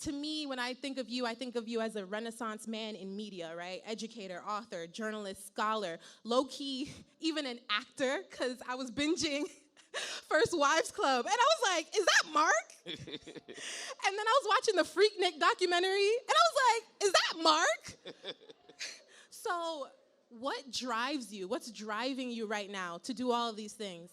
to me, when I think of you as a Renaissance man in media, right? Educator, author, journalist, scholar, low-key, even an actor, because I was binging First Wives Club, and I was like, is that Mark? And then I was watching the Freaknik documentary, and I was like, is that Mark? So what drives you? What's driving you right now to do all of these things?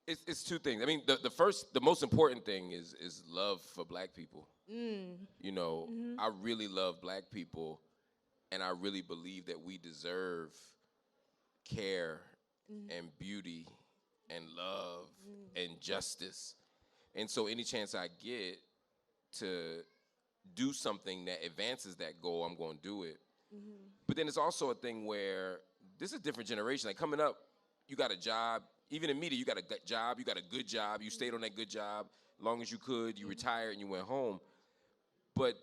It's two things. I mean, the most important thing is love for Black people. You know, I really love Black people, and I really believe that we deserve care and beauty and love and justice. And so any chance I get to do something that advances that goal, I'm going to do it. But then it's also a thing where this is a different generation. Like coming up, you got a job. Even in media, you got a good job. You got a good job. You stayed on that good job as long as you could. You retired and you went home. But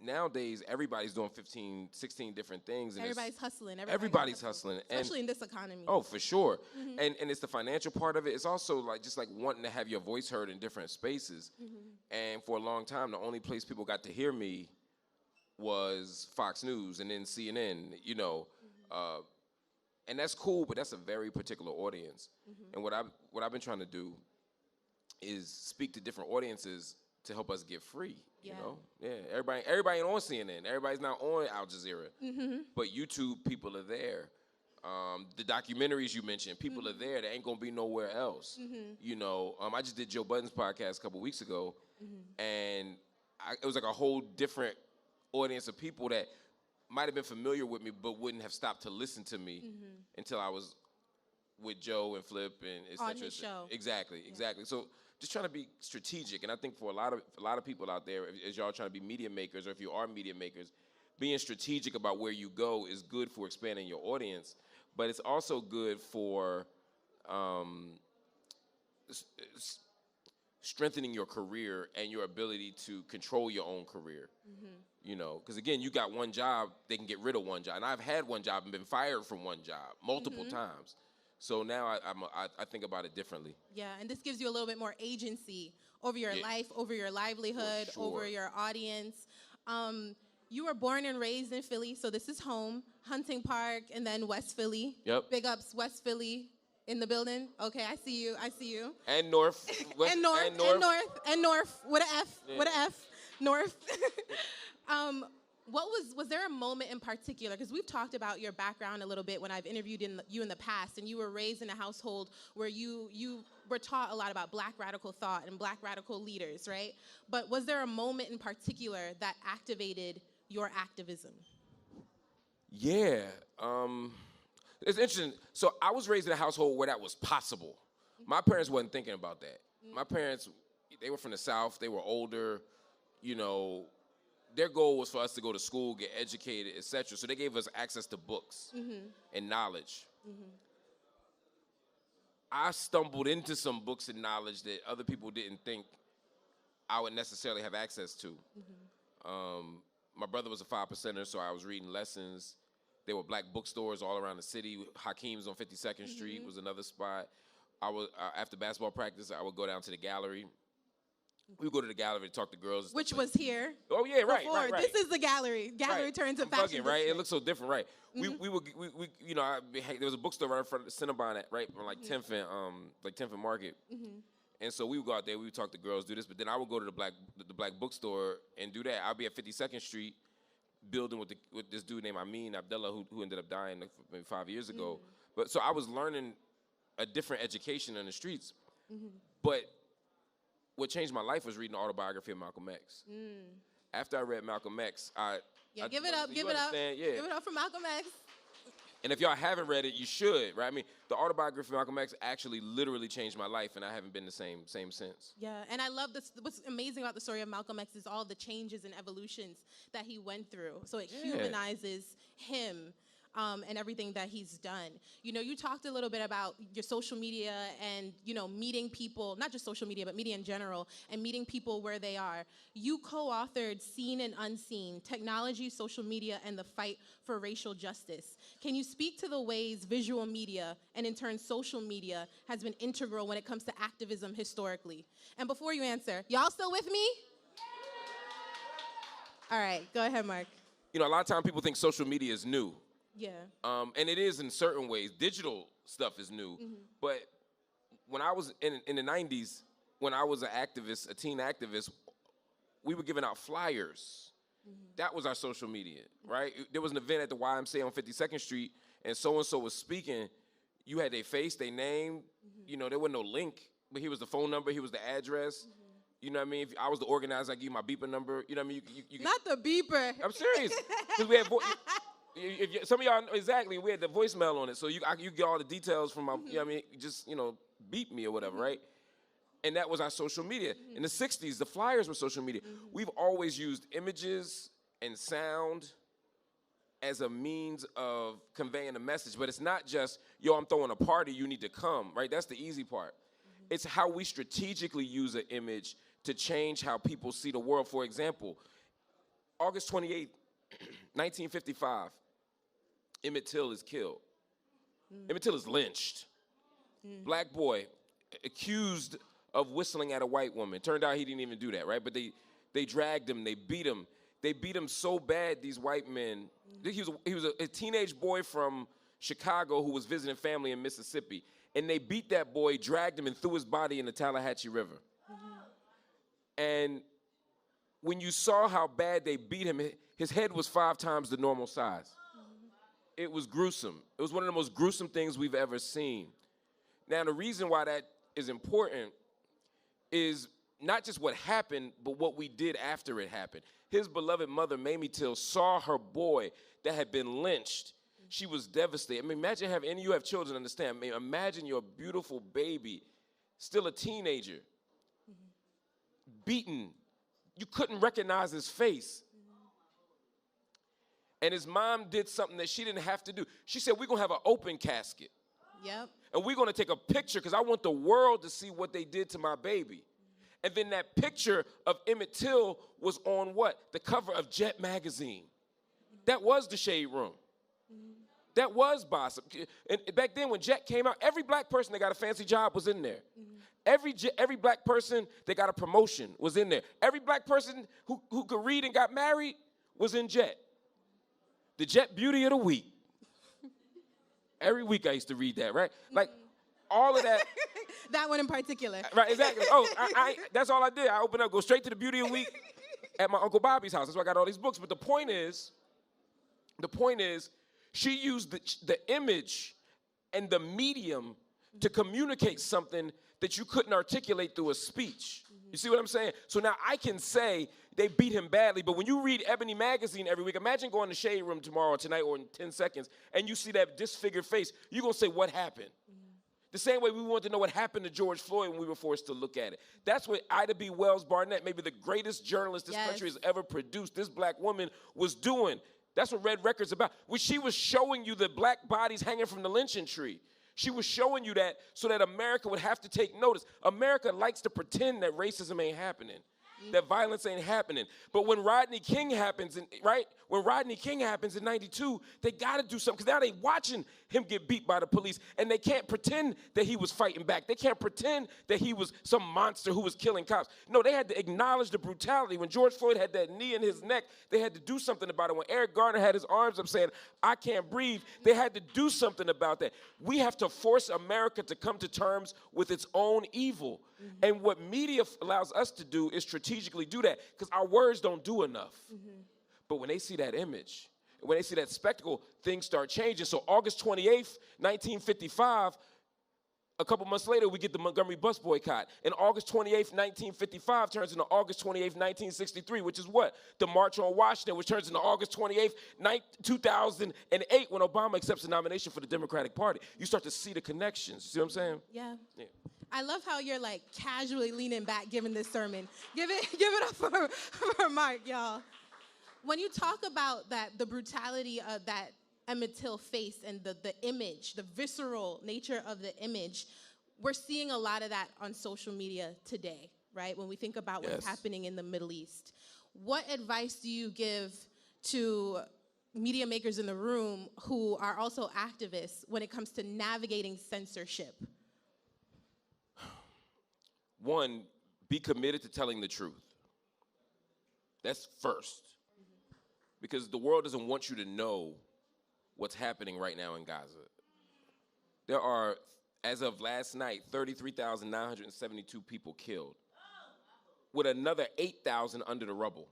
nowadays, everybody's doing 15, 16 different things. And everybody's hustling. Everybody's hustling. Especially in this economy. Oh, for sure. And it's the financial part of it. It's also like just like wanting to have your voice heard in different spaces. And for a long time, the only place people got to hear me was Fox News and then CNN, you know. And that's cool, but that's a very particular audience. And what I've been trying to do is speak to different audiences to help us get free. You know, everybody ain't on CNN. Everybody's not on Al Jazeera, but YouTube people are there. The documentaries you mentioned, people are there. They ain't gonna be nowhere else. You know, I just did Joe Budden's podcast a couple weeks ago, and it was like a whole different audience of people that might have been familiar with me, but wouldn't have stopped to listen to me until I was with Joe and Flip and et cetera. On his show. Exactly. So just trying to be strategic, and I think for a lot of people out there, as y'all trying to be media makers, or if you are media makers, being strategic about where you go is good for expanding your audience, but it's also good for strengthening your career and your ability to control your own career. You know, because again, you got one job, they can get rid of one job. And I've had one job and been fired from one job multiple times. So now I think about it differently. Yeah, and this gives you a little bit more agency over your life, over your livelihood, over your audience. You were born and raised in Philly, so this is home. Hunting Park and then West Philly. Yep. Big ups, West Philly in the building. Okay, I see you. And North. West, and North. With an F. Yeah. With an F. North. Was there a moment in particular, because we've talked about your background a little bit when I've interviewed you in the past, and you were raised in a household where you were taught a lot about Black radical thought and Black radical leaders, right? But was there a moment in particular that activated your activism? Yeah, it's interesting. So I was raised in a household where that was possible. My parents wasn't thinking about that. My parents, they were from the South, they were older, you know, their goal was for us to go to school, get educated, et cetera. So they gave us access to books and knowledge. I stumbled into some books and knowledge that other people didn't think I would necessarily have access to. My brother was a 5%er, so I was reading lessons. There were Black bookstores all around the city. Hakeem's on 52nd Street was another spot. I would after basketball practice, I would go down to the gallery. We would go to the gallery to talk to girls. Which was here. Oh yeah, right. This is the gallery. Gallery turned to fashion. Right? It looks so different, right? We you know, there was a bookstore right in front of the Cinnabon right on like 10th and Market. And so we would go out there, we would talk to girls, do this, but then I would go to the black bookstore and do that. I'd be at 52nd Street building with this dude named Amin Abdullah who ended up dying maybe 5 years ago. But so I was learning a different education in the streets. But what changed my life was reading the autobiography of Malcolm X. After I read Malcolm X, give it up for Malcolm X. And if y'all haven't read it, you should, right? I mean, the autobiography of Malcolm X actually literally changed my life, and I haven't been the same since. Yeah, and I love this. What's amazing about the story of Malcolm X is all the changes and evolutions that he went through. So it humanizes him. and everything that he's done. You know, you talked a little bit about your social media and, you know, meeting people, not just social media, but media in general, and meeting people where they are. You co-authored Seen and Unseen, Technology, Social Media, and the Fight for Racial Justice. Can you speak to the ways visual media, and in turn social media, has been integral when it comes to activism historically? And before you answer, y'all still with me? All right, go ahead, Mark. You know, a lot of times people think social media is new. Yeah. And it is in certain ways. Digital stuff is new. But when I was in the 90s, when I was an activist, a teen activist, we were giving out flyers. That was our social media, right? There was an event at the YMCA on 52nd Street, and so-and-so was speaking. You had their face, their name. You know, there was no link, but here was the phone number, here was the address. You know what I mean? If I was the organizer, I give you my beeper number. You know what I mean? You Not the beeper. I'm serious. Because we had some of y'all know exactly. We had the voicemail on it, so you get all the details from my. You know what I mean? Just beep me or whatever, right? And that was our social media. In the 60s, the flyers were social media. We've always used images and sound as a means of conveying a message, but it's not just, yo, I'm throwing a party, you need to come, right? That's the easy part. It's how we strategically use an image to change how people see the world. For example, August 28, 1955, Emmett Till is killed. Emmett Till is lynched. Black boy accused of whistling at a white woman. Turned out he didn't even do that, right? But they dragged him, they beat him. They beat him so bad, these white men. He was a teenage boy from Chicago who was visiting family in Mississippi. And they beat that boy, dragged him, and threw his body in the Tallahatchie River. And when you saw how bad they beat him, his head was 5 times the normal size. It was gruesome. It was one of the most gruesome things we've ever seen. Now, the reason why that is important is not just what happened, but what we did after it happened. His beloved mother, Mamie Till, saw her boy that had been lynched. She was devastated. I mean, imagine and you have children, understand. I mean, imagine your beautiful baby, still a teenager, beaten. You couldn't recognize his face. And his mom did something that she didn't have to do. She said, we're going to have an open casket. Yep. And we're going to take a picture because I want the world to see what they did to my baby. And then that picture of Emmett Till was on what? The cover of Jet magazine. That was the Shade Room. That was Boss. And back then when Jet came out, every black person that got a fancy job was in there. Every black person that got a promotion was in there. Every black person who could read and got married was in Jet. The Jet Beauty of the Week. Every week I used to read that, right? Like, all of that. That one in particular. Right, exactly. Oh, that's all I did. I opened up, go straight to the Beauty of the Week at my Uncle Bobby's house. That's why I got all these books. But the point is, she used the image and the medium to communicate something that you couldn't articulate through a speech. You see what I'm saying? So now I can say they beat him badly, but when you read Ebony magazine every week, imagine going to Shade Room tomorrow or tonight or in 10 seconds, and you see that disfigured face, you're going to say, what happened? The same way we want to know what happened to George Floyd when we were forced to look at it. That's what Ida B. Wells Barnett, maybe the greatest journalist this country has ever produced, this black woman was doing. That's what Red Record's about. When she was showing you the black bodies hanging from the lynching tree. She was showing you that so that America would have to take notice. America likes to pretend that racism ain't happening, that violence ain't happening. But when Rodney King happens, when Rodney King happens in 92, they got to do something because now they watching him get beat by the police, and they can't pretend that he was fighting back. They can't pretend that he was some monster who was killing cops. No, they had to acknowledge the brutality. When George Floyd had that knee in his neck, they had to do something about it. When Eric Garner had his arms up saying, I can't breathe, they had to do something about that. We have to force America to come to terms with its own evil. And what media allows us to do is strategically do that because our words don't do enough. But when they see that image, when they see that spectacle, things start changing. So August 28th, 1955, a couple months later, we get the Montgomery bus boycott. And August 28th, 1955 turns into August 28th, 1963, which is what? The March on Washington, which turns into August 28th, 2008, when Obama accepts the nomination for the Democratic Party. You start to see the connections. See what I'm saying? Yeah. I love how you're like casually leaning back giving this sermon. Give it up for Mark, y'all. When you talk about that, the brutality of that Emmett Till face and the image, the visceral nature of the image, we're seeing a lot of that on social media today, right? When we think about what's happening in the Middle East. What advice do you give to media makers in the room who are also activists when it comes to navigating censorship? One, be committed to telling the truth. That's first. Because the world doesn't want you to know what's happening right now in Gaza. There are, as of last night, 33,972 people killed, with another 8,000 under the rubble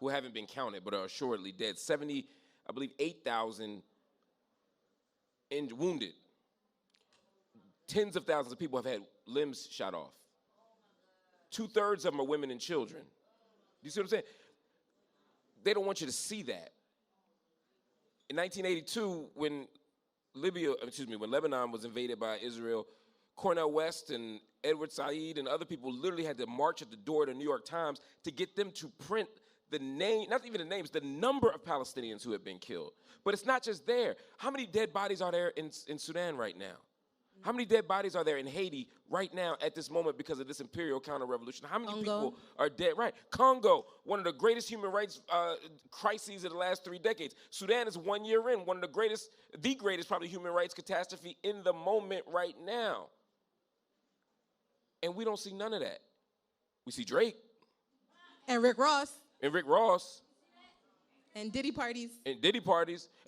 who haven't been counted but are assuredly dead. 8,000 wounded. Tens of thousands of people have had limbs shot off. 2/3 of them are women and children. You see what I'm saying? They don't want you to see that. In 1982, when Lebanon was invaded by Israel, Cornel West and Edward Said and other people literally had to march at the door of the New York Times to get them to print the name, not even the names, the number of Palestinians who had been killed. But it's not just there. How many dead bodies are there in Sudan right now? How many dead bodies are there in Haiti right now at this moment because of this imperial counter-revolution? How many people are dead? Right. Congo, one of the greatest human rights crises of the last 3 decades. Sudan is 1 year in, the greatest probably human rights catastrophe in the moment right now. And we don't see none of that. We see Drake. And Rick Ross. And Diddy parties. And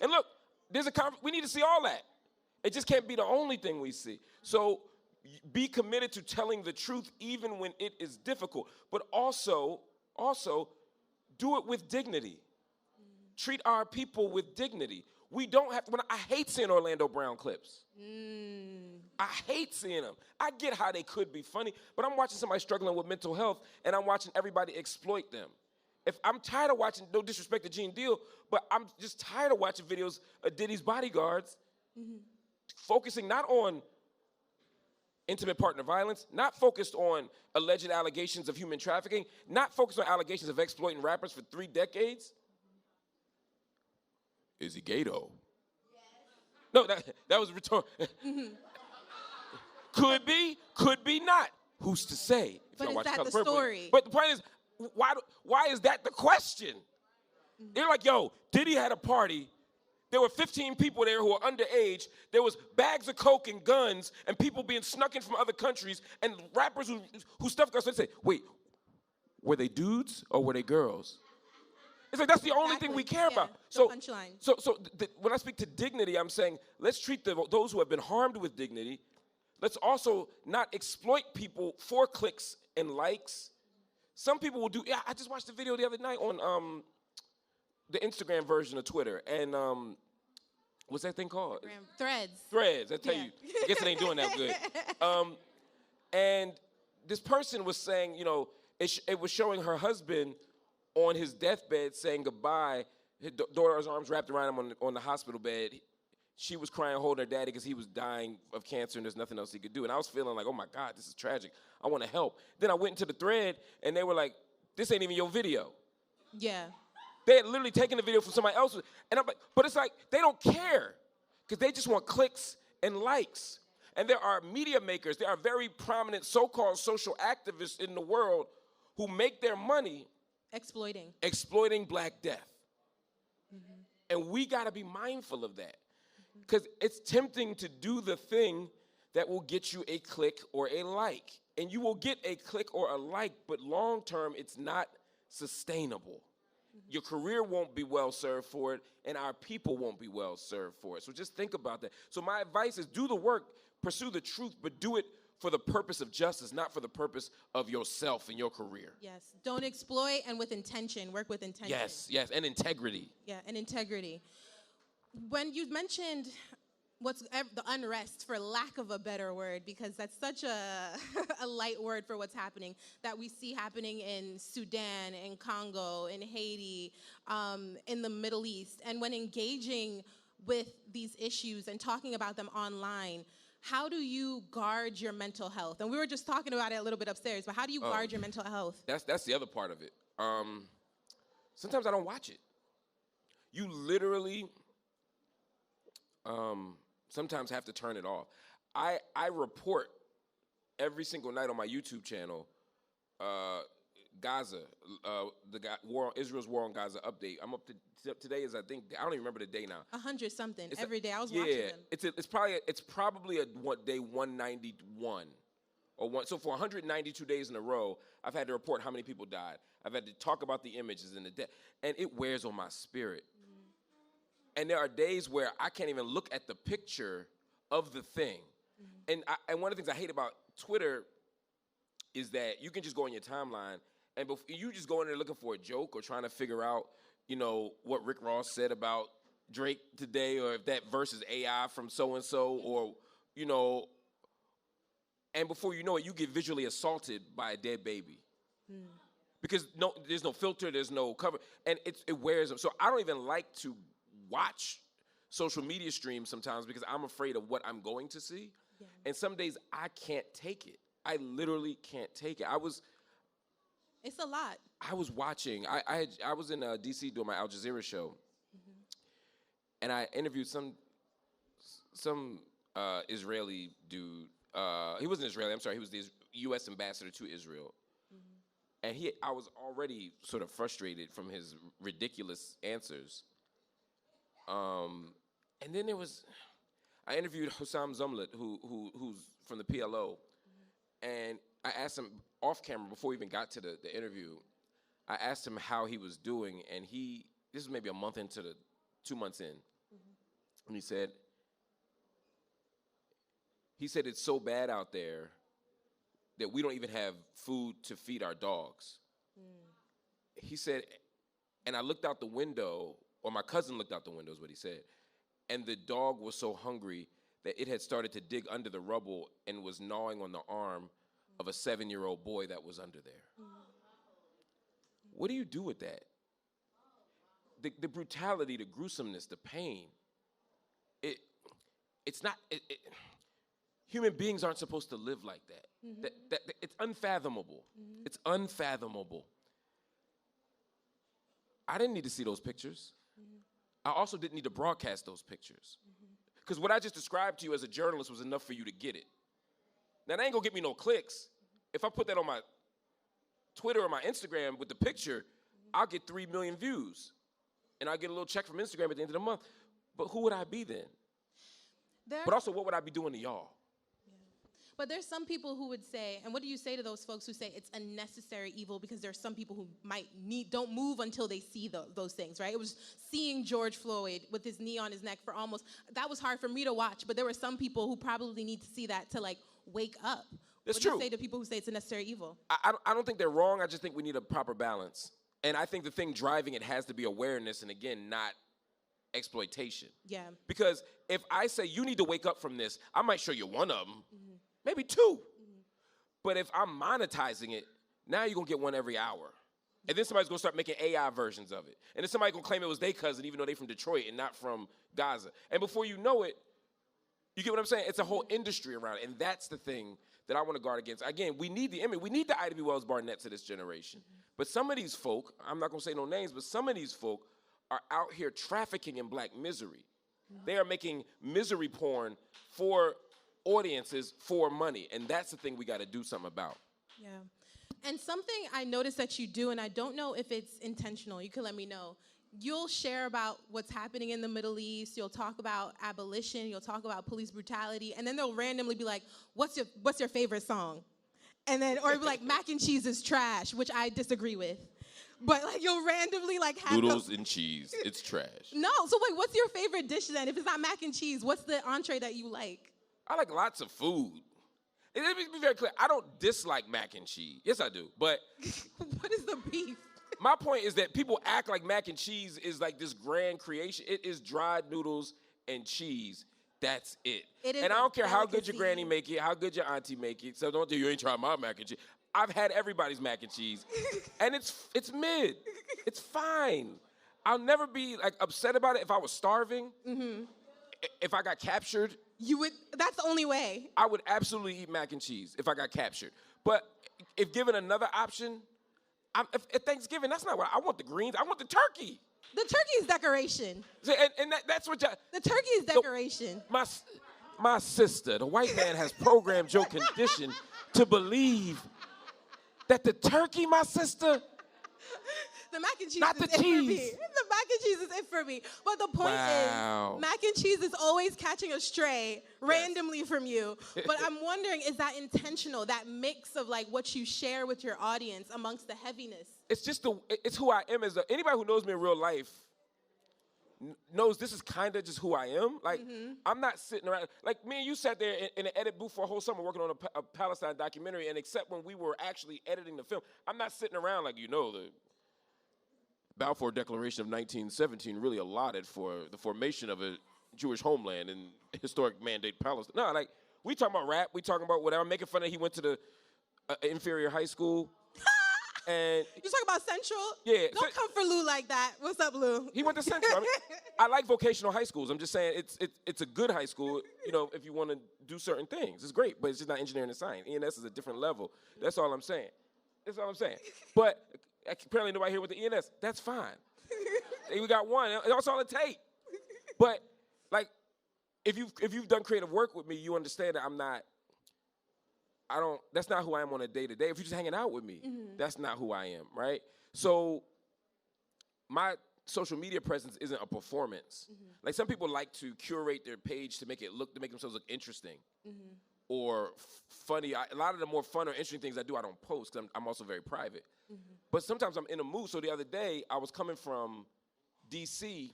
look, we need to see all that. It just can't be the only thing we see. So be committed to telling the truth even when it is difficult. But also do it with dignity. Treat our people with dignity. We don't have to, I hate seeing Orlando Brown clips. I hate seeing them. I get how they could be funny, but I'm watching somebody struggling with mental health, and I'm watching everybody exploit them. If I'm tired of watching, no disrespect to Gene Deal, but I'm just tired of watching videos of Diddy's bodyguards focusing not on intimate partner violence, not focused on alleged allegations of human trafficking, not focused on allegations of exploiting rappers for 3 decades. Is he gay though? No, that was rhetorical. Could be not. Who's to say? But is that the story? But the point is, why is that the question? They're like, yo, Diddy had a party. There were 15 people there who were underage. There was bags of coke and guns and people being snuck in from other countries and rappers who stuff girls. They say, wait, were they dudes or were they girls? It's like that's the only thing we care about. So when I speak to dignity, I'm saying let's treat those who have been harmed with dignity. Let's also not exploit people for clicks and likes. Some people will do. Yeah, I just watched a video the other night on the Instagram version of Twitter, and what's that thing called? Threads. I tell you, I guess it ain't doing that good. And this person was saying, it was showing her husband on his deathbed saying goodbye. His daughter's arms wrapped around him on the hospital bed. She was crying, holding her daddy because he was dying of cancer and there's nothing else he could do. And I was feeling like, oh my God, this is tragic. I want to help. Then I went into the thread and they were like, this ain't even your video. Yeah. They had literally taken the video from somebody else. And I'm like, but it's like, they don't care because they just want clicks and likes. And there are media makers, there are very prominent so-called social activists in the world who make their money exploiting Black death. And we got to be mindful of that. Because it's tempting to do the thing that will get you a click or a like. And you will get a click or a like, but long term, it's not sustainable. Your career won't be well served for it, and our people won't be well served for it. So just think about that. So my advice is do the work, pursue the truth, but do it for the purpose of justice, not for the purpose of yourself and your career. Yes. Don't exploit, and with intention. Work with intention. Yes, and integrity. Yeah, and integrity. When you mentioned the unrest, for lack of a better word, because that's such a light word for what's happening, that we see happening in Sudan, in Congo, in Haiti, in the Middle East. And when engaging with these issues and talking about them online, how do you guard your mental health? And we were just talking about it a little bit upstairs, but how do you guard your mental health? That's the other part of it. Sometimes I don't watch it. You literally sometimes have to turn it off. I report every single night on my YouTube channel, Gaza, Israel's war on Gaza update. I'm up to today is I don't even remember the day now. 100 something every day. I was watching them. It's probably day 191 or one. So for 192 days in a row, I've had to report how many people died. I've had to talk about the images and the death, and it wears on my spirit. And there are days where I can't even look at the picture of the thing. And one of the things I hate about Twitter is that you can just go on your timeline and you just go in there looking for a joke or trying to figure out, what Rick Ross said about Drake today, or if that verse is AI from so-and-so, or, and before you know it, you get visually assaulted by a dead baby. Because there's no filter, there's no cover, and it wears them. So I don't even like to watch social media streams sometimes because I'm afraid of what I'm going to see. Yeah. And some days I can't take it. I literally can't take it. It's a lot. I was watching. I was in D.C. doing my Al Jazeera show, and I interviewed some Israeli dude. He wasn't Israeli. I'm sorry. He was the U.S. ambassador to Israel, and I was already sort of frustrated from his ridiculous answers. And then I interviewed Hussam Zumlat, who's from the PLO, and I asked him off camera before we even got to the interview. I asked him how he was doing, and this was maybe a month into 2 months in, and he said it's so bad out there that we don't even have food to feed our dogs. He said, and I looked out the window, or my cousin looked out the window is what he said, and the dog was so hungry that it had started to dig under the rubble and was gnawing on the arm of a 7-year-old boy that was under there. What do you do with that? The brutality, the gruesomeness, the pain. It's not. Human beings aren't supposed to live like that. It's unfathomable. It's unfathomable. I didn't need to see those pictures. I also didn't need to broadcast those pictures. Because what I just described to you as a journalist was enough for you to get it. Now, that ain't gonna get me no clicks. If I put that on my Twitter or my Instagram with the picture, I'll get 3 million views. And I'll get a little check from Instagram at the end of the month. But who would I be then? But also, what would I be doing to y'all? But there's some people who would say, and what do you say to those folks who say it's a necessary evil because there's some people who don't move until they see those things, right? It was seeing George Floyd with his knee on his neck that was hard for me to watch, but there were some people who probably need to see that to wake up. That's true. What do you say to people who say it's a necessary evil? I don't think they're wrong, I just think we need a proper balance. And I think the thing driving it has to be awareness, and again, not exploitation. Yeah. Because if I say you need to wake up from this, I might show you one of them. Maybe 2. But if I'm monetizing it, now you're going to get one every hour. And then somebody's going to start making AI versions of it. And then somebody's going to claim it was their cousin, even though they're from Detroit and not from Gaza. And before you know it, you get what I'm saying? It's a whole industry around it. And that's the thing that I want to guard against. Again, we need the image. We need the Ida B. Wells Barnetts of this generation. But some of these folk, I'm not going to say no names, but some of these folk are out here trafficking in black misery. They are making misery porn for audiences for money, and that's the thing we got to do something about. Yeah. And something I noticed that you do, and I don't know if it's intentional, you can let me know. You'll share about what's happening in the Middle East, you'll talk about abolition, you'll talk about police brutality, and then they'll randomly be like, what's your favorite song? And then, or be like, mac and cheese is trash, which I disagree with. But you'll randomly have noodles and cheese, it's trash. No, so wait, what's your favorite dish then? If it's not mac and cheese, what's the entree that you like? I like lots of food. And let me be very clear, I don't dislike mac and cheese. Yes, I do, but... What is the beef? My point is that people act like mac and cheese is this grand creation. It is dried noodles and cheese. That's it. And I don't care how good your granny make it, how good your auntie make it. So don't do you ain't tried my mac and cheese. I've had everybody's mac and cheese, and it's mid. It's fine. I'll never be upset about it if I was starving. If I got captured. You would, that's the only way. I would absolutely eat mac and cheese if I got captured. But if given another option, at Thanksgiving, that's not what I want. The greens, I want the turkey. The turkey is decoration. See, and that's what The turkey is decoration. My sister, the white man has programmed your condition to believe that the turkey, my sister, the mac and cheese not is the it for me. cheese. The mac and cheese is it for me. But the point is, mac and cheese is always catching a stray randomly from you. But I'm wondering, is that intentional, that mix of like what you share with your audience amongst the heaviness? It's who I am. Anybody who knows me in real life knows this is kind of just who I am. Like, I'm not sitting around. Like, me and you sat there in an edit booth for a whole summer working on a Palestine documentary, and except when we were actually editing the film, I'm not sitting around like, the Balfour Declaration of 1917 really allotted for the formation of a Jewish homeland in historic mandate Palestine. No, like, we talking about rap, we talking about whatever. I'm making fun of he went to the inferior high school. And you talking about Central? Yeah. Don't come for Lou like that. What's up, Lou? He went to Central. I like vocational high schools. I'm just saying it's a good high school, if you want to do certain things. It's great, but it's just not engineering and science. ENS is a different level. That's all I'm saying. But apparently nobody here with the ENS. That's fine. We got one. That's all it takes. But, like, if you've done creative work with me, you understand that that's not who I am on a day-to-day. If you're just hanging out with me, that's not who I am, right? So my social media presence isn't a performance. Like, some people like to curate their page to make themselves look interesting or funny. A lot of the more fun or interesting things I do, I don't post because I'm also very private. But sometimes I'm in a mood. So the other day, I was coming from D.C.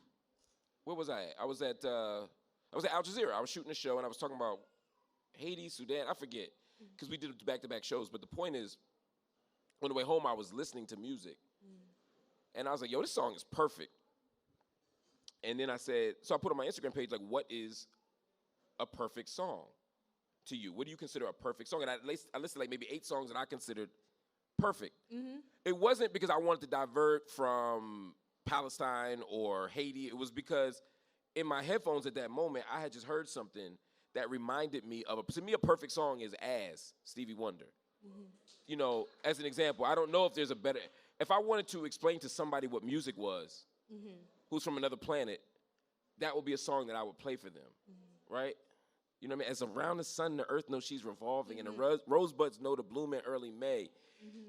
Where was I at? I was at Al Jazeera. I was shooting a show, and I was talking about Haiti, Sudan, I forget, because we did back-to-back shows. But the point is, on the way home, I was listening to music. And I was like, yo, this song is perfect. And then I put on my Instagram page, like, what is a perfect song to you? What do you consider a perfect song? And I listed like maybe 8 songs that I considered perfect. It wasn't because I wanted to divert from Palestine or Haiti. It was because in my headphones at that moment, I had just heard something that reminded me of to me, a perfect song is As, Stevie Wonder. As an example, I don't know if there's a better, if I wanted to explain to somebody what music was, who's from another planet, that would be a song that I would play for them, right? You know what I mean? As around the sun, the earth knows she's revolving, and the rosebuds know to bloom in early May.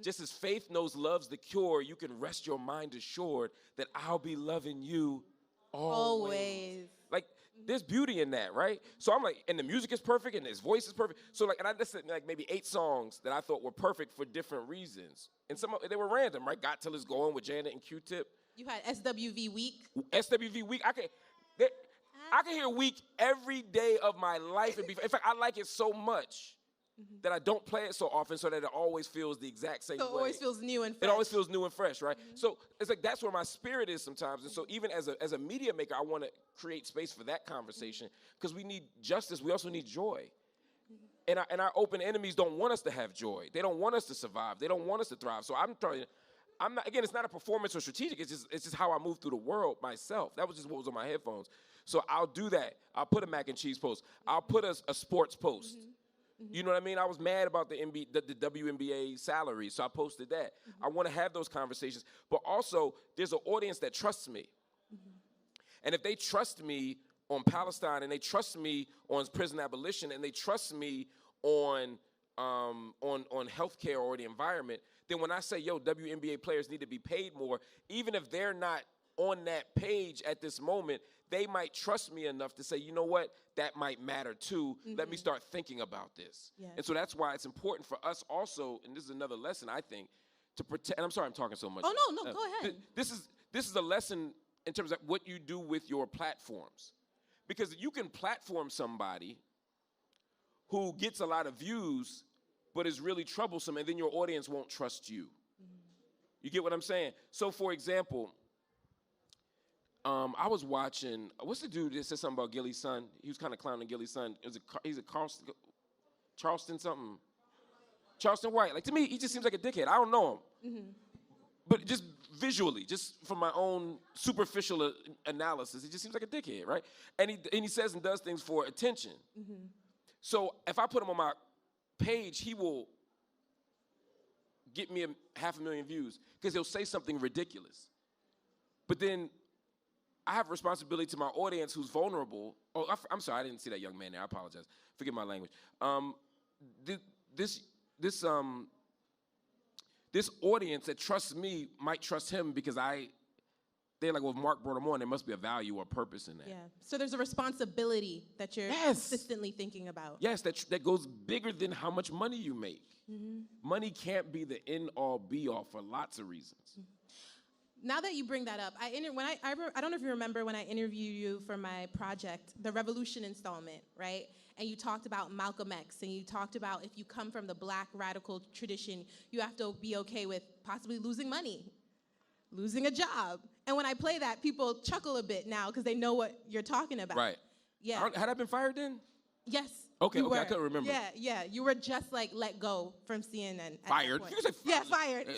Just as faith knows love's the cure, you can rest your mind assured that I'll be loving you always. Like, there's beauty in that, right? So I'm like, and the music is perfect, and his voice is perfect. So like, and I listened to like maybe 8 songs that I thought were perfect for different reasons. And they were random, right? Got Till It's Going with Janet and Q-Tip. You had SWV Week. SWV Week. I can hear Week every day of my life. In fact, I like it so much that I don't play it so often so that it always feels the exact same way. So it always feels new and fresh. It always feels new and fresh, right? So it's like that's where my spirit is sometimes. And so even as a media maker, I want to create space for that conversation because we need justice. We also need joy. And our open enemies don't want us to have joy. They don't want us to survive. They don't want us to thrive. So I'm not, again, it's not a performance or strategic. It's just how I move through the world myself. That was just what was on my headphones. So I'll do that. I'll put a mac and cheese post. I'll put a sports post. You know what I mean? I was mad about the WNBA salary, so I posted that. I want to have those conversations. But also, there's an audience that trusts me. And if they trust me on Palestine, and they trust me on prison abolition, and they trust me on healthcare or the environment, then when I say, yo, WNBA players need to be paid more, even if they're not on that page at this moment, they might trust me enough to say, you know what, that might matter too. Let me start thinking about this. Yes. And so that's why it's important for us also, and this is another lesson, I think, to protect, and I'm sorry I'm talking so much. Oh, no, go ahead. This is a lesson in terms of what you do with your platforms. Because you can platform somebody who gets a lot of views, but is really troublesome, and then your audience won't trust you. You get what I'm saying? So, for example, I was watching, what's the dude that said something about Gilly's son? He was kind of clowning Gilly's son. He's a Charleston something. Charleston White. Like, to me, he just seems like a dickhead. I don't know him. But just visually, just from my own superficial analysis, he just seems like a dickhead, right? And he says and does things for attention. So if I put him on my page, he will get me 500,000 views because he'll say something ridiculous. But then I have responsibility to my audience who's vulnerable. Oh, I'm sorry, I didn't see that young man there. I apologize. Forgive my language. This audience that trusts me might trust him because they're like, well, if Marc brought him on, there must be a value or purpose in that. Yeah. So there's a responsibility that you're consistently thinking about. Yes, that goes bigger than how much money you make. Money can't be the end-all, be-all for lots of reasons. Now that you bring that up, I don't know if you remember when I interviewed you for my project, the Revolution installment, right? And you talked about Malcolm X, and you talked about if you come from the Black radical tradition, you have to be okay with possibly losing money, losing a job. And when I play that, people chuckle a bit now because they know what you're talking about. Right. Yeah. Had I been fired then? Yes. Okay, I couldn't remember. Yeah. You were just like let go from CNN. Fired? You said yeah, fired.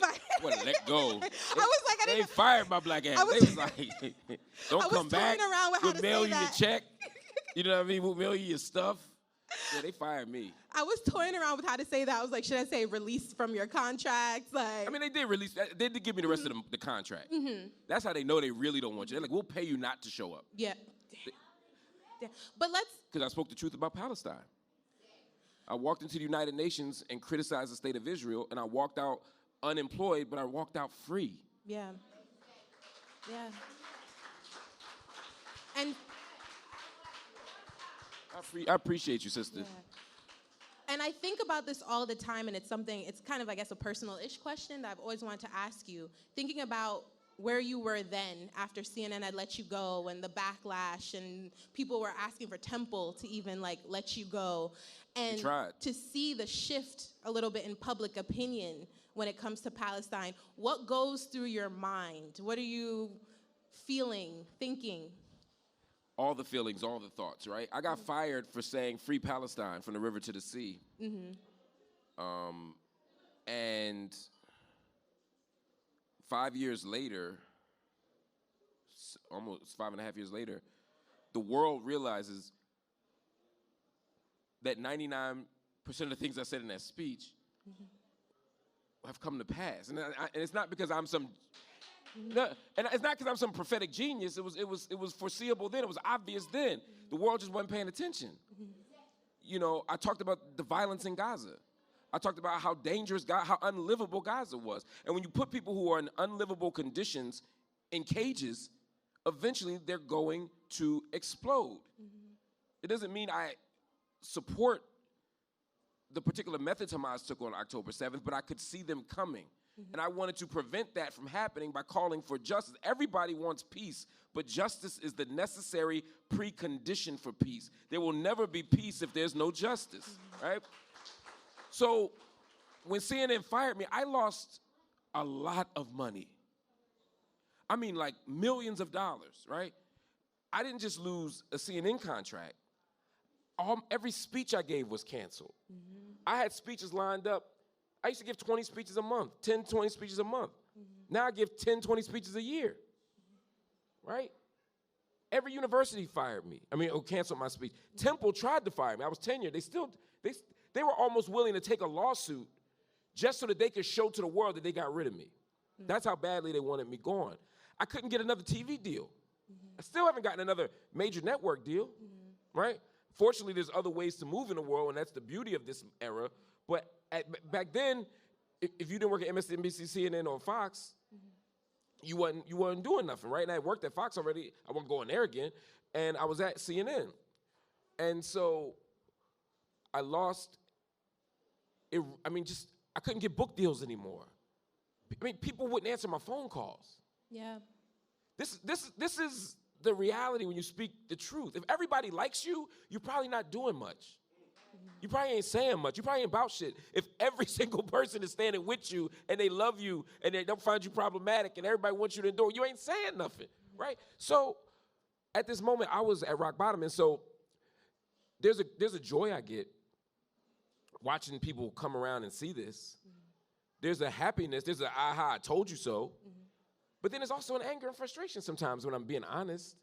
What, let go? I was like, I didn't. They fired my black ass. They was like, don't come back. Around with how to mail say you that. your check. You know what I mean? We'll mail you your stuff. Yeah, they fired me. I was toying around with how to say that. I was like, should I say released from your contract? Like, I mean, they did release. They did give me the rest of the contract. That's how they know they really don't want you. They're like, we'll pay you not to show up. Yeah. But let's. Because I spoke the truth about Palestine. I walked into the United Nations and criticized the state of Israel, and I walked out unemployed, but I walked out free. Yeah. Yeah. And I appreciate you, sister. Yeah. And I think about this all the time, and it's kind of, I guess, a personal-ish question that I've always wanted to ask you. Thinking about where you were then after CNN had let you go and the backlash and people were asking for Temple to even like let you go. And to see the shift a little bit in public opinion when it comes to Palestine, what goes through your mind? What are you feeling, thinking? All the feelings, all the thoughts, right? I got fired for saying free Palestine from the river to the sea. And 5 years later, almost 5.5 years later, the world realizes that 99% of the things I said in that speech have come to pass. And it's not because I'm some... No, and it's not because I'm some prophetic genius. It was foreseeable then. It was obvious then. The world just wasn't paying attention. You know, I talked about the violence in Gaza. I talked about how dangerous, how unlivable Gaza was. And when you put people who are in unlivable conditions in cages, eventually they're going to explode. It doesn't mean I support the particular methods Hamas took on October 7th, but I could see them coming. And I wanted to prevent that from happening by calling for justice. Everybody wants peace, but justice is the necessary precondition for peace. There will never be peace if there's no justice, right? So when CNN fired me, I lost a lot of money. I mean, like millions of dollars, right? I didn't just lose a CNN contract. Every speech I gave was canceled. I had speeches lined up. I used to give 20 speeches a month, 10, 20 speeches a month. Now I give 10, 20 speeches a year, right? Every university fired me. Or canceled my speech. Temple tried to fire me. I was tenured. They were almost willing to take a lawsuit just so that they could show to the world that they got rid of me. That's how badly they wanted me gone. I couldn't get another TV deal. I still haven't gotten another major network deal, right? Fortunately, there's other ways to move in the world, and that's the beauty of this era. But back then, if you didn't work at MSNBC, CNN, or Fox, you wasn't doing nothing, right? And I worked at Fox already. I wasn't going there again. And I was at CNN. And so I lost it. I couldn't get book deals anymore. People wouldn't answer my phone calls. Yeah. This is the reality when you speak the truth. If everybody likes you, you're probably not doing much. You probably ain't saying much. You probably ain't about shit. If every single person is standing with you and they love you and they don't find you problematic and everybody wants you to endure, you ain't saying nothing, right? So at this moment, I was at rock bottom. And so there's a joy I get watching people come around and see this. There's a happiness. There's a aha, I told you so. But then there's also an anger and frustration sometimes when I'm being honest.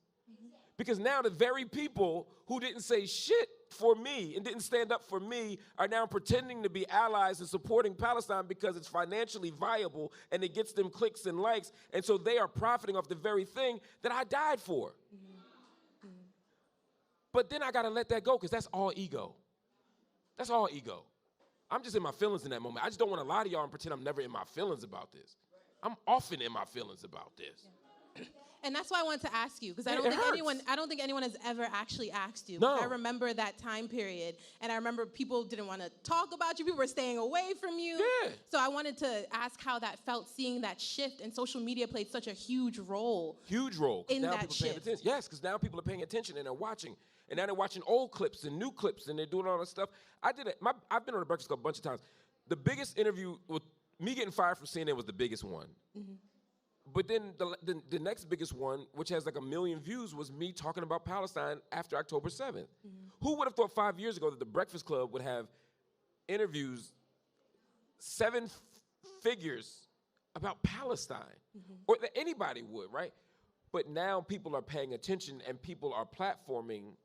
Because now the very people who didn't say shit for me and didn't stand up for me are now pretending to be allies and supporting Palestine because it's financially viable and it gets them clicks and likes. And so they are profiting off the very thing that I died for. Mm-hmm. Mm-hmm. But then I got to let that go because that's all ego. That's all ego. I'm just in my feelings in that moment. I just don't want to lie to y'all and pretend I'm never in my feelings about this. I'm often in my feelings about this. Yeah. And that's why I wanted to ask you, because I don't think anyone has ever actually asked you. No. I remember that time period, and I remember people didn't want to talk about you. People were staying away from you. Yeah. So I wanted to ask how that felt, seeing that shift, and social media played such a huge role. Huge role. In now that people shift. paying attention. Yes, because now people are paying attention and they're watching. And now they're watching old clips and new clips, and they're doing all this stuff. I've been on the Breakfast Club a bunch of times. The biggest interview with me getting fired from CNN was the biggest one. Mm-hmm. But then the next biggest one, which has like 1 million views, was me talking about Palestine after October 7th. Mm-hmm. Who would have thought 5 years ago that the Breakfast Club would have interviews, 7 figures about Palestine? Mm-hmm. Or that anybody would, right? But now people are paying attention and people are platforming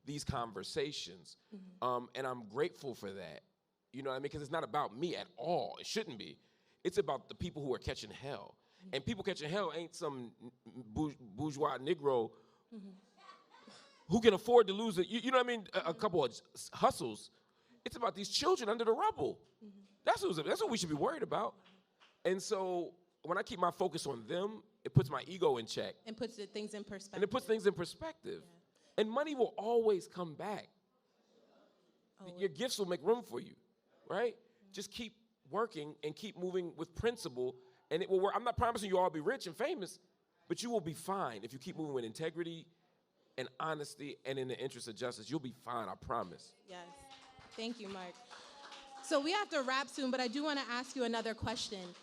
these conversations. Mm-hmm. And I'm grateful for that. You know what I mean? Because it's not about me at all. It shouldn't be. It's about the people who are catching hell. Mm-hmm. And people catching hell ain't some bourgeois Negro mm-hmm. who can afford to lose it. You know what I mean? A couple of hustles. It's about these children under the rubble. Mm-hmm. That's what we should be worried about. And so when I keep my focus on them, it puts my ego in check. And puts things in perspective. And it puts things in perspective. Yeah. And money will always come back. Your gifts will make room for you, right? Mm-hmm. Just keep working and keep moving with principle, and it will work. I'm not promising you all be rich and famous, but you will be fine if you keep moving with integrity and honesty and in the interest of justice. You'll be fine, I promise. Yes. Thank you, Marc. So we have to wrap soon, but I do want to ask you another question.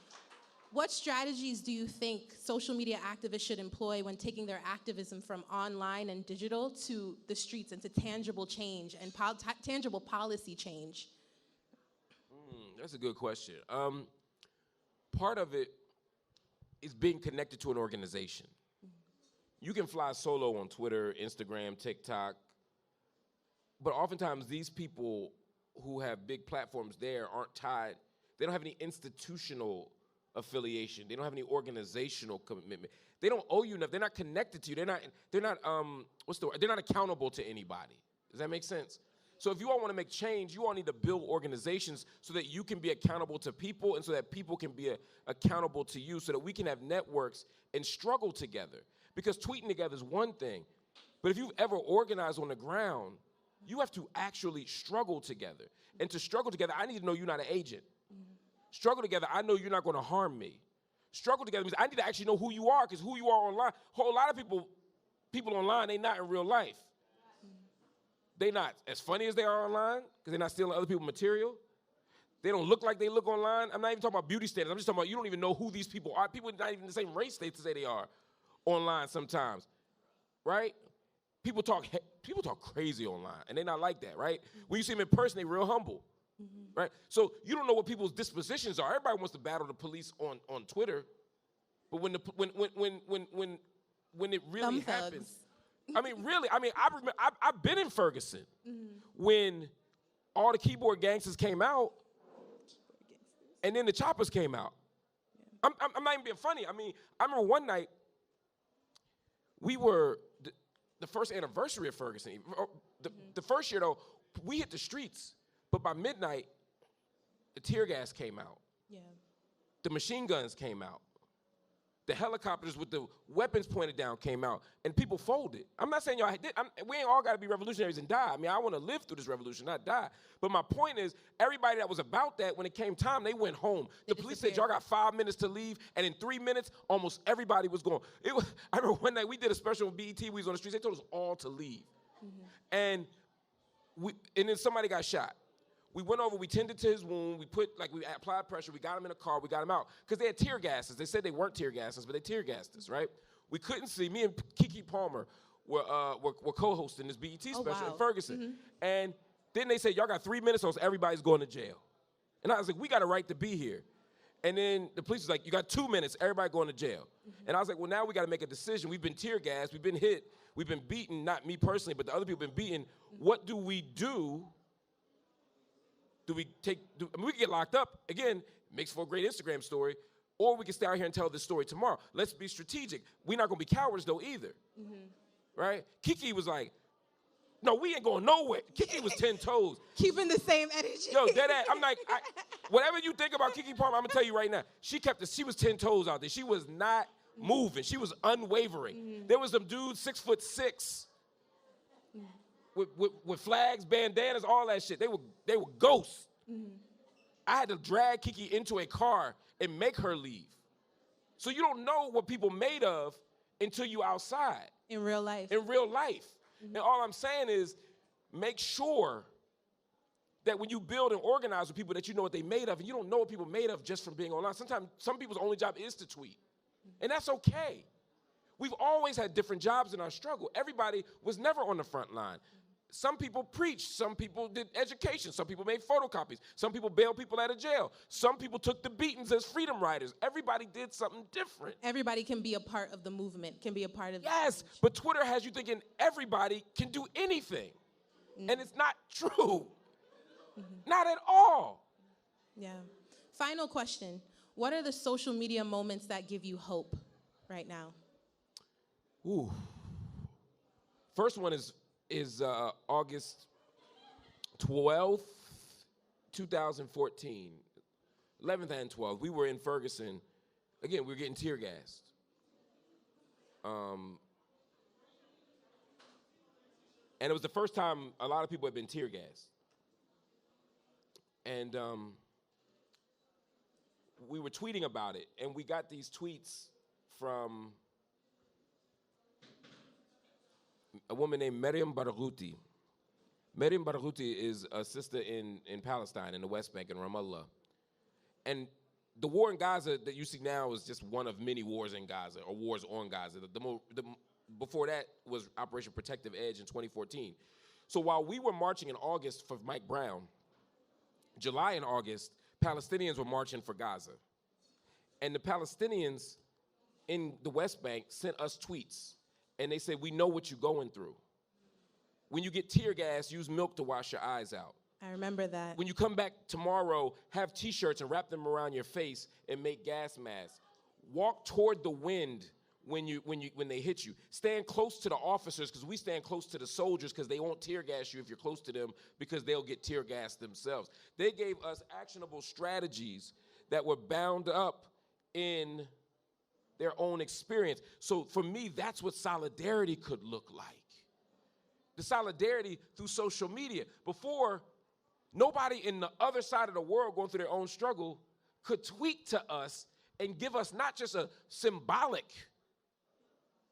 What strategies do you think social media activists should employ when taking their activism from online and digital to the streets and to tangible change and tangible policy change? That's a good question. Part of it is being connected to an organization. You can fly solo on Twitter, Instagram, TikTok, but oftentimes these people who have big platforms there aren't tied. They don't have any institutional affiliation. They don't have any organizational commitment. They don't owe you enough. They're not connected to you. They're not they're not accountable to anybody. Does that make sense? So if you all want to make change, you all need to build organizations so that you can be accountable to people and so that people can be accountable to you, so that we can have networks and struggle together. Because tweeting together is one thing, but if you've ever organized on the ground, you have to actually struggle together. And to struggle together, I need to know you're not an agent. Struggle together, I know you're not going to harm me. Struggle together means I need to actually know who you are, because who you are online, a whole lot of people online, they not in real life. They not as funny as they are online, because they're not stealing other people's material. They don't look like they look online. I'm not even talking about beauty standards. I'm just talking about you don't even know who these people are. People not even the same race they say they are online sometimes, right? People talk crazy online, and they're not like that, right? When you see them in person, they're real humble. Mm-hmm. Right? So you don't know what people's dispositions are. Everybody wants to battle the police on Twitter, but when it really happens, I mean, really, I remember I've been in Ferguson when all the keyboard gangsters came out, and then the choppers came out. Yeah. I'm not even being funny. I mean, I remember one night we were the first anniversary of Ferguson. The first year though, we hit the streets. But by midnight, the tear gas came out. Yeah. The machine guns came out. The helicopters with the weapons pointed down came out, and people folded. I'm not saying y'all did. We ain't all got to be revolutionaries and die. I mean, I want to live through this revolution, not die. But my point is, everybody that was about that, when it came time, they went home. The police said, y'all got 5 minutes to leave, and in 3 minutes, almost everybody was gone. I remember one night we did a special with BET. We was on the streets. They told us all to leave. Mm-hmm. And then somebody got shot. We went over, we tended to his wound, we applied pressure, we got him in a car, we got him out. Because they had tear gases. They said they weren't tear gases, but they tear gassed us, right? We couldn't see. Me and Keke Palmer were co-hosting this BET special in Ferguson. Mm-hmm. And then they said, y'all got 3 minutes or else everybody's going to jail. And I was like, we got a right to be here. And then the police was like, you got 2 minutes, everybody going to jail. Mm-hmm. And I was like, well, now we got to make a decision. We've been tear gassed, we've been hit, we've been beaten, not me personally, but the other people have been beaten. What do we do? Do we I mean, we can get locked up. Again, makes for a great Instagram story. Or we can stay out here and tell this story tomorrow. Let's be strategic. We're not going to be cowards, though, either. Right? Kiki was like, no, we ain't going nowhere. Kiki was 10 toes. Keeping the same energy. Yo, I'm like, whatever you think about Kiki Palmer, I'm going to tell you right now. She was 10 toes out there. She was not moving. She was unwavering. There was some dudes 6'6", with flags, bandanas, all that shit. They were ghosts. I had to drag Kiki into a car and make her leave. So you don't know what people made of until you outside. In real life. In real life. And all I'm saying is make sure that when you build and organize with people that you know what they made of, and you don't know what people made of just from being online. Sometimes some people's only job is to tweet. And that's okay. We've always had different jobs in our struggle. Everybody was never on the front line. Some people preached, some people did education, some people made photocopies, some people bailed people out of jail, some people took the beatings as freedom riders. Everybody did something different. Everybody can be a part of the movement, can be a part of the Yes, but Twitter has you thinking everybody can do anything. And it's not true. Not at all. Yeah. Final question. What are the social media moments that give you hope right now? Ooh. First one is August 12th, 2014, 11th and 12th. We were in Ferguson. Again, we were getting tear gassed. And it was the first time a lot of people had been tear gassed. And we were tweeting about it, and we got these tweets from a woman named Miriam Barghouti. Miriam Barghouti is a sister in Palestine, in the West Bank, in Ramallah. And the war in Gaza that you see now is just one of many wars in Gaza, or wars on Gaza. Before that was Operation Protective Edge in 2014. So while we were marching in August for Mike Brown, July and August, Palestinians were marching for Gaza. And the Palestinians in the West Bank sent us tweets. And they said, we know what you're going through. When you get tear gas, use milk to wash your eyes out. I remember that. When you come back tomorrow, have T-shirts and wrap them around your face and make gas masks. Walk toward the wind when they hit you. Stand close to the officers, because we stand close to the soldiers, because they won't tear gas you if you're close to them, because they'll get tear gassed themselves. They gave us actionable strategies that were bound up in their own experience. So for me, that's what solidarity could look like. The solidarity through social media. Before, nobody in the other side of the world going through their own struggle could tweet to us and give us not just a symbolic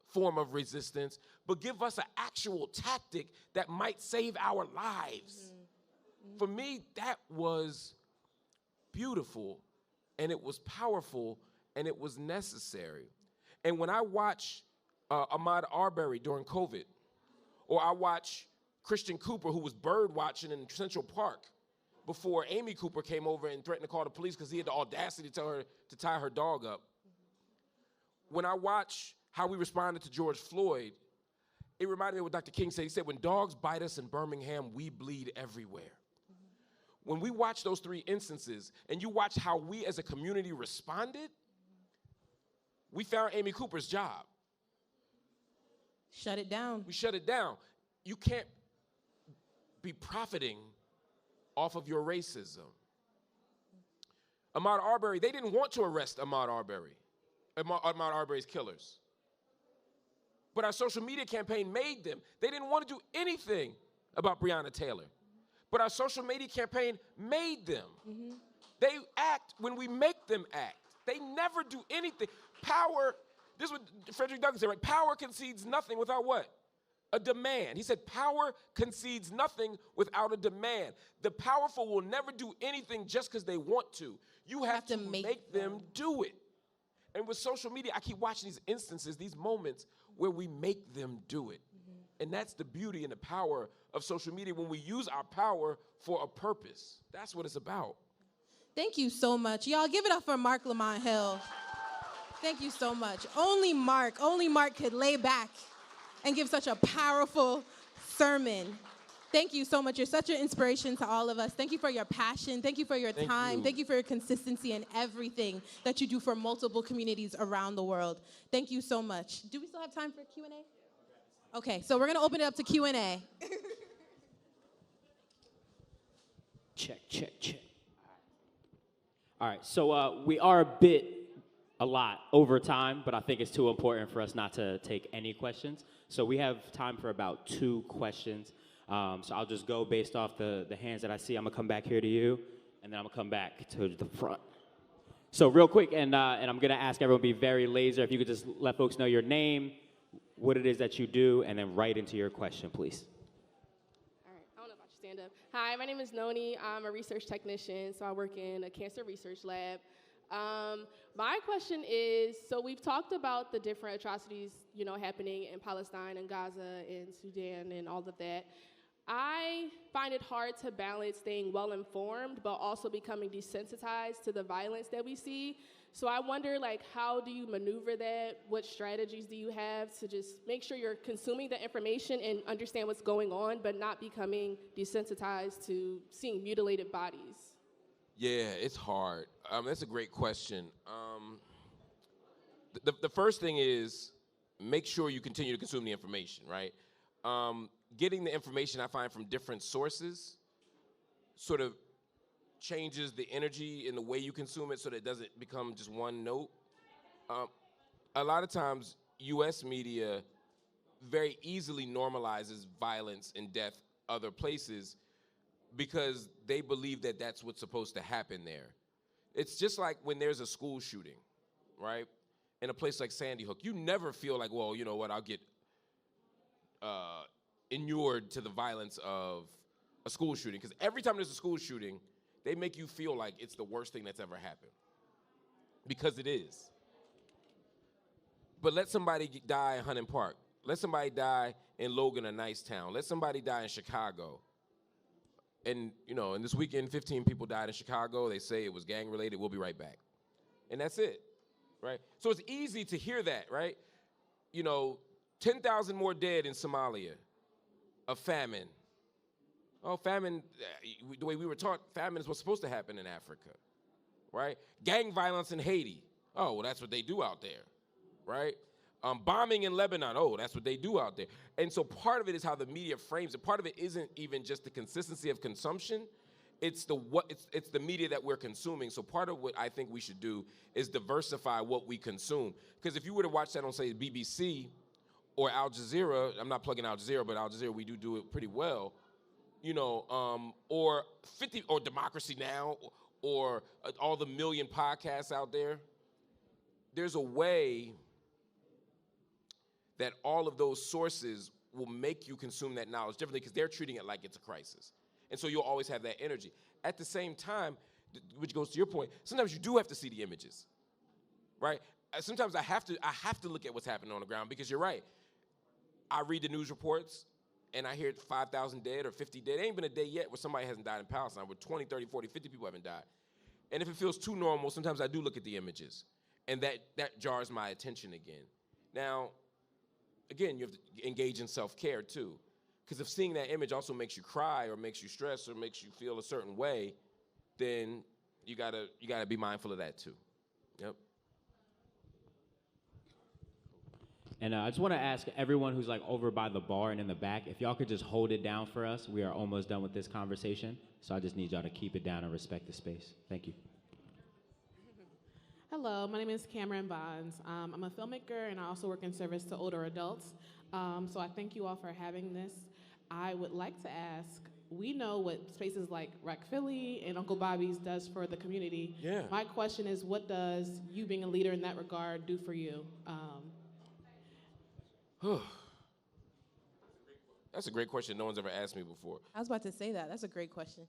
form of resistance, but give us an actual tactic that might save our lives. For me, that was beautiful, and it was powerful, and it was necessary. And when I watch Ahmaud Arbery during COVID, or I watch Christian Cooper, who was bird watching in Central Park before Amy Cooper came over and threatened to call the police because he had the audacity to tell her to tie her dog up. When I watch how we responded to George Floyd, it reminded me of what Dr. King said. He said, when dogs bite us in Birmingham, we bleed everywhere. When we watch those three instances, and you watch how we as a community responded, we found Amy Cooper's job. Shut it down. We shut it down. You can't be profiting off of your racism. Ahmaud Arbery, they didn't want to arrest Ahmaud Arbery's killers. But our social media campaign made them. They didn't want to do anything about Breonna Taylor. But our social media campaign made them. They act when we make them act. They never do anything. Power, this is what Frederick Douglass said, right? Power concedes nothing without what? A demand. He said power concedes nothing without a demand. The powerful will never do anything just because they want to. You have to make them do it. And with social media, I keep watching these instances, these moments where we make them do it. And that's the beauty and the power of social media when we use our power for a purpose. That's what it's about. Thank you so much. Y'all give it up for Marc Lamont Hill. Thank you so much. Only Marc could lay back and give such a powerful sermon. Thank you so much. You're such an inspiration to all of us. Thank you for your passion. Thank you for your time. Thank you for your consistency in everything that you do for multiple communities around the world. Thank you so much. Do we still have time for Q&A? Okay, so we're going to open it up to Q&A. Check. All right, so we are a lot over time, but I think it's too important for us not to take any questions. So we have time for about 2 questions. So I'll just go based off the hands that I see. I'm gonna come back here to you, and then I'm gonna come back to the front. So real quick, and I'm gonna ask everyone to be very laser. If you could just let folks know your name, what it is that you do, and then write into your question, please. All right, I don't know if I should stand up. Hi, my name is Noni. I'm a research technician, so I work in a cancer research lab. My question is, so we've talked about the different atrocities, happening in Palestine and Gaza and Sudan and all of that. I find it hard to balance staying well-informed, but also becoming desensitized to the violence that we see. So I wonder, how do you maneuver that? What strategies do you have to just make sure you're consuming the information and understand what's going on, but not becoming desensitized to seeing mutilated bodies? Yeah, it's hard. That's a great question. The first thing is make sure you continue to consume the information, right? Getting the information I find from different sources sort of changes the energy in the way you consume it so that it doesn't become just one note. A lot of times, U.S. media very easily normalizes violence and death other places because they believe that that's what's supposed to happen there. It's just like when there's a school shooting, right? In a place like Sandy Hook, you never feel like, well, you know what, I'll get inured to the violence of a school shooting. Because every time there's a school shooting, they make you feel like it's the worst thing that's ever happened. Because it is. But let somebody die in Hunting Park. Let somebody die in Logan, a nice town. Let somebody die in Chicago. And, and this weekend, 15 people died in Chicago. They say it was gang-related. We'll be right back. And that's it, right? So it's easy to hear that, right? 10,000 more dead in Somalia of famine. Oh, famine, the way we were taught, famine is what's supposed to happen in Africa, right? Gang violence in Haiti. Oh, well, that's what they do out there, right? Bombing in Lebanon. Oh, that's what they do out there. And so part of it is how the media frames it. Part of it isn't even just the consistency of consumption. It's the media that we're consuming. So part of what I think we should do is diversify what we consume. Because if you were to watch that on, say, BBC or Al Jazeera, I'm not plugging Al Jazeera, but Al Jazeera, we do it pretty well, or Democracy Now, or all the million podcasts out there, there's a way that all of those sources will make you consume that knowledge differently because they're treating it like it's a crisis. And so you'll always have that energy. At the same time, which goes to your point, sometimes you do have to see the images, right? Sometimes I have to look at what's happening on the ground because you're right. I read the news reports and I hear 5,000 dead or 50 dead. There ain't been a day yet where somebody hasn't died in Palestine, where 20, 30, 40, 50 people haven't died. And if it feels too normal, sometimes I do look at the images and that jars my attention again. Now, again, you have to engage in self-care too. Because if seeing that image also makes you cry or makes you stress or makes you feel a certain way, then you gotta be mindful of that too. Yep. And I just want to ask everyone who's over by the bar and in the back, if y'all could just hold it down for us. We are almost done with this conversation. So I just need y'all to keep it down and respect the space. Thank you. Hello, my name is Cameron Bonds. I'm a filmmaker and I also work in service to older adults. So I thank you all for having this. I would like to ask, we know what spaces like Rec Philly and Uncle Bobby's does for the community. Yeah. My question is, what does you being a leader in that regard do for you? That's a great question. No one's ever asked me before. I was about to say that. That's a great question.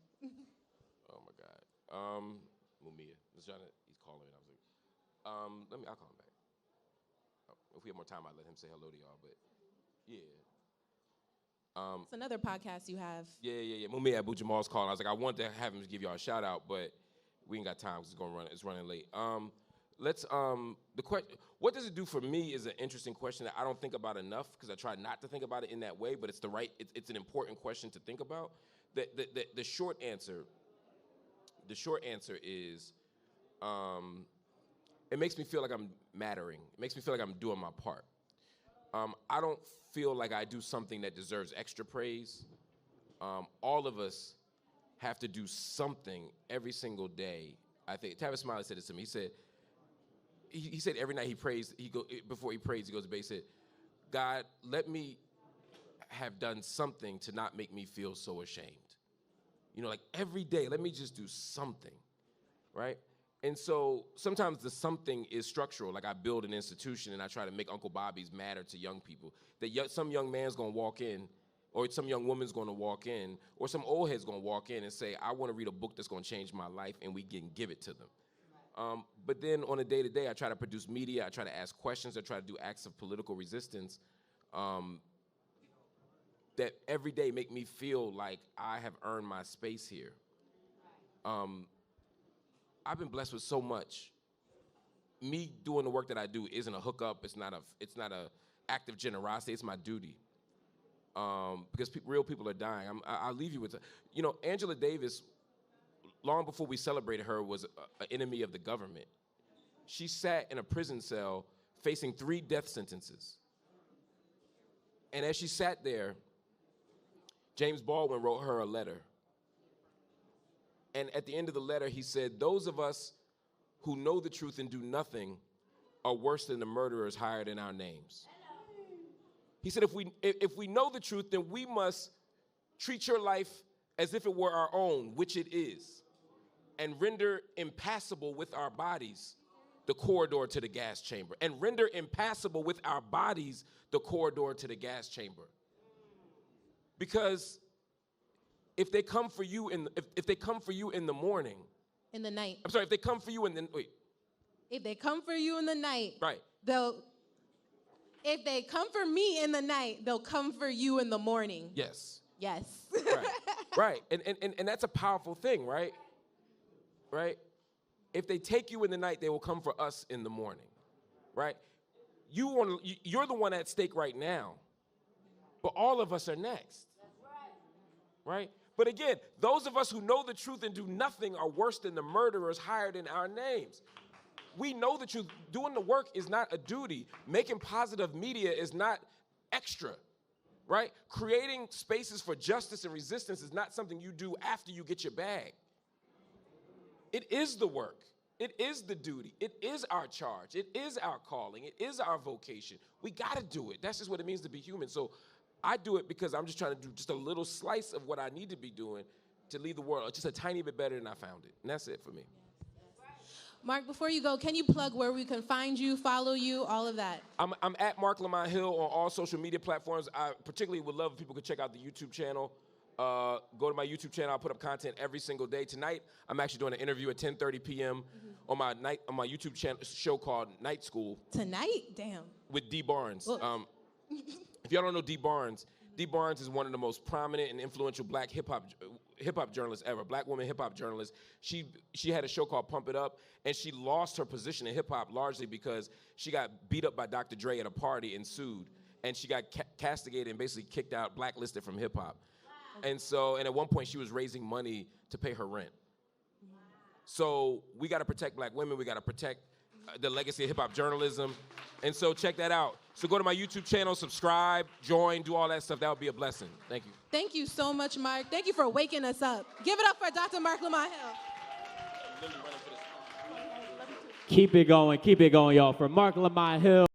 Oh my God. Mumia. He's calling me. I'll call him back. If we have more time, I'll let him say hello to y'all, but yeah. It's another podcast you have. Yeah. Mumia Abu Jamal's calling. I was like, I wanted to have him give y'all a shout out, but we ain't got time because it's running late. let's the question. What does it do for me is an interesting question that I don't think about enough because I try not to think about it in that way. But it's it's an important question to think about. The short answer. The short answer is, it makes me feel like I'm mattering. It makes me feel like I'm doing my part. I don't feel like I do something that deserves extra praise. All of us have to do something every single day. I think Tavis Smiley said this to me. He said, he said every night he prays, before he prays, he goes to bed, he said, God, let me have done something to not make me feel so ashamed. You know, like every day, let me just do something, right? And so sometimes the something is structural. Like I build an institution and I try to make Uncle Bobby's matter to young people. That some young man's gonna walk in, or some young woman's gonna walk in, or some old head's gonna walk in and say, I wanna read a book that's gonna change my life, and we can give it to them. But then on a day-to-day, I try to produce media, I try to ask questions, I try to do acts of political resistance that every day make me feel like I have earned my space here. I've been blessed with so much. Me doing the work that I do isn't a hookup, it's not a act of generosity, it's my duty. Because real people are dying. I'll leave you with, Angela Davis, long before we celebrated her, was an enemy of the government. She sat in a prison cell facing 3 death sentences. And as she sat there, James Baldwin wrote her a letter. And at the end of the letter, he said, those of us who know the truth and do nothing are worse than the murderers hired in our names. He said, if we know the truth, then we must treat your life as if it were our own, which it is, and render impassable with our bodies the corridor to the gas chamber. And render impassable with our bodies the corridor to the gas chamber. Because if they come for you if they come for you in the morning. In the night. I'm sorry, if they come for you in the, wait. If they come for you in the night. Right. If they come for me in the night, they'll come for you in the morning. Yes. Yes. Right. Right. And that's a powerful thing, right? Right? If they take you in the night, they will come for us in the morning. Right? You're the one at stake right now. But all of us are next. Right? But again, those of us who know the truth and do nothing are worse than the murderers hired in our names. We know the truth. Doing the work is not a duty. Making positive media is not extra, right? Creating spaces for justice and resistance is not something you do after you get your bag. It is the work. It is the duty. It is our charge. It is our calling. It is our vocation. We got to do it. That's just what it means to be human. So I do it because I'm just trying to do just a little slice of what I need to be doing to leave the world just a tiny bit better than I found it. And that's it for me. Marc, before you go, can you plug where we can find you, follow you, all of that? I'm at Marc Lamont Hill on all social media platforms. I particularly would love if people could check out the YouTube channel. Go to my YouTube channel. I put up content every single day. Tonight, I'm actually doing an interview at 10:30 p.m. on my YouTube channel show called Night School. Tonight? Damn. With Dee Barnes. If y'all don't know Dee Barnes is one of the most prominent and influential black hip hop journalists ever. Black woman hip hop journalist. She had a show called Pump It Up, and she lost her position in hip hop largely because she got beat up by Dr. Dre at a party and sued, and she got castigated and basically kicked out, blacklisted from hip hop. And at one point she was raising money to pay her rent. So we got to protect black women. We got to protect the legacy of hip hop journalism. And so check that out. So go to my YouTube channel, subscribe, join, do all that stuff. That would be a blessing. Thank you. Thank you so much, Marc. Thank you for waking us up. Give it up for Dr. Marc Lamont Hill. Keep it going, y'all. For Marc Lamont Hill.